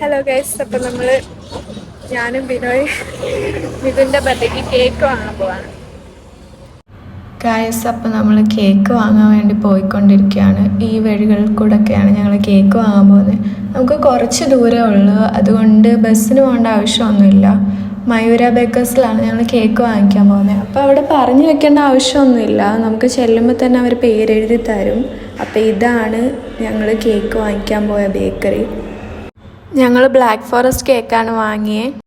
Hello guys, അപ്പം ഞാനും ബിനോയ് മിഥുൻ്റെ ബർത്ത്ഡേക്ക് കേക്ക് വാങ്ങാൻ പോവാണ്. ഗൈസ്, അപ്പോൾ നമ്മൾ കേക്ക് വാങ്ങാൻ വേണ്ടി പോയിക്കൊണ്ടിരിക്കുകയാണ്. ഈ വഴികളിൽ കൂടെയൊക്കെയാണ് ഞങ്ങൾ കേക്ക് വാങ്ങാൻ പോകുന്നത്. നമുക്ക് കുറച്ച് ദൂരമേ ഉള്ളൂ, അതുകൊണ്ട് ബസ്സിന് പോകേണ്ട ആവശ്യമൊന്നുമില്ല. മയൂര ബേക്കേഴ്സിലാണ് ഞങ്ങൾ കേക്ക് വാങ്ങിക്കാൻ പോകുന്നത്. അപ്പോൾ അവിടെ പറഞ്ഞു വെക്കേണ്ട ആവശ്യമൊന്നുമില്ല, നമുക്ക് ചെല്ലുമ്പോൾ തന്നെ അവർ പേരെഴുതി തരും. അപ്പോൾ ഇതാണ് ഞങ്ങൾ കേക്ക് വാങ്ങിക്കാൻ പോയ ബേക്കറി. ഞങ്ങൾ ബ്ലാക്ക് ഫോറസ്റ്റ് കേക്കാണ് വാങ്ങിയത്.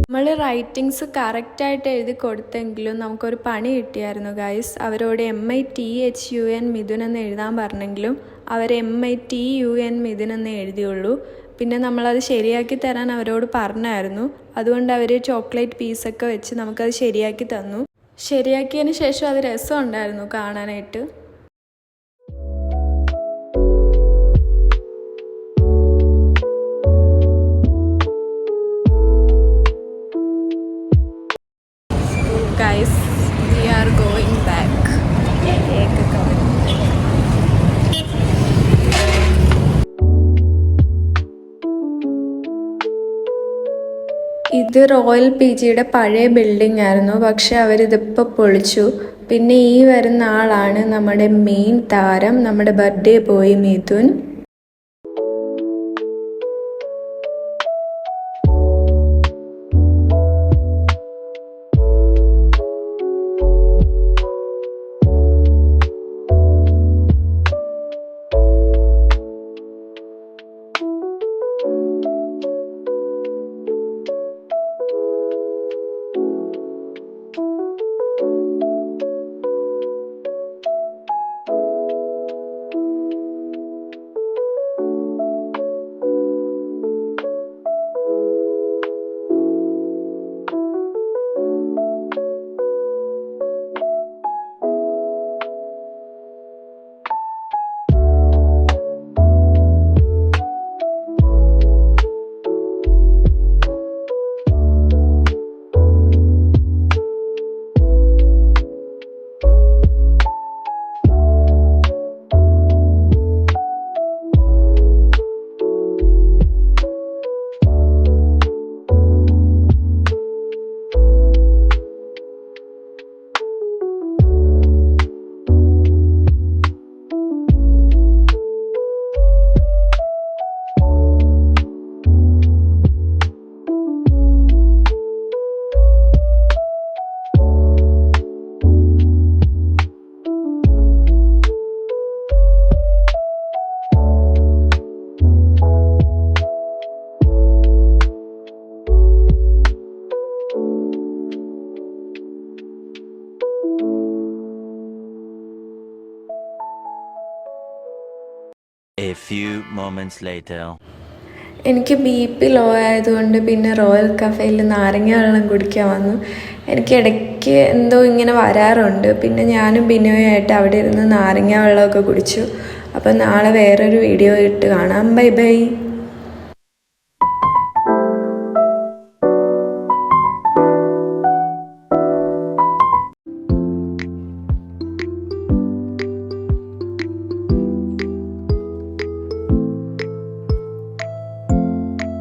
നമ്മൾ റൈറ്റിങ്സ് കറക്റ്റായിട്ട് എഴുതി കൊടുത്തെങ്കിലും നമുക്കൊരു പണി കിട്ടിയായിരുന്നു ഗൈസ്. അവരോട് MITHUN മിഥുൻ എന്ന് എഴുതാൻ പറഞ്ഞെങ്കിലും അവർ MITUN മിഥുൻ എന്ന് എഴുതിയുള്ളൂ. പിന്നെ നമ്മളത് ശരിയാക്കി തരാൻ അവരോട് പറഞ്ഞായിരുന്നു. അതുകൊണ്ട് അവർ ചോക്ലേറ്റ് പീസൊക്കെ വെച്ച് നമുക്കത് ശരിയാക്കി തന്നു. ശരിയാക്കിയതിന് ശേഷം അത് രസമുണ്ടായിരുന്നു കാണാനായിട്ട്. Guys, we are going back. ഇത് റോയൽ PGയുടെ പഴയ ബിൽഡിംഗ് ആയിരുന്നു, പക്ഷെ അവരിതിപ്പോൾ പൊളിച്ചു. പിന്നെ ഈ വരുന്ന ആളാണ് നമ്മുടെ മെയിൻ താരം, നമ്മുടെ birthday boy Mithun. A few moments later. എനിക്ക് BP ലോ ആയതുകൊണ്ട് പിന്നെ റോയൽ കഫേയിൽ നാരങ്ങ വെള്ളം കുടിക്കാൻ വന്നു. എനിക്ക് ഇടയ്ക്ക് എന്തോ ഇങ്ങനെ വരാറുണ്ട്. പിന്നെ ഞാനും ബിനോയായിട്ട് അവിടെ ഇരുന്ന് നാരങ്ങ വെള്ളമൊക്കെ കുടിച്ചു. അപ്പം നാളെ വേറൊരു വീഡിയോ ഇട്ട് കാണാം. Bye bye.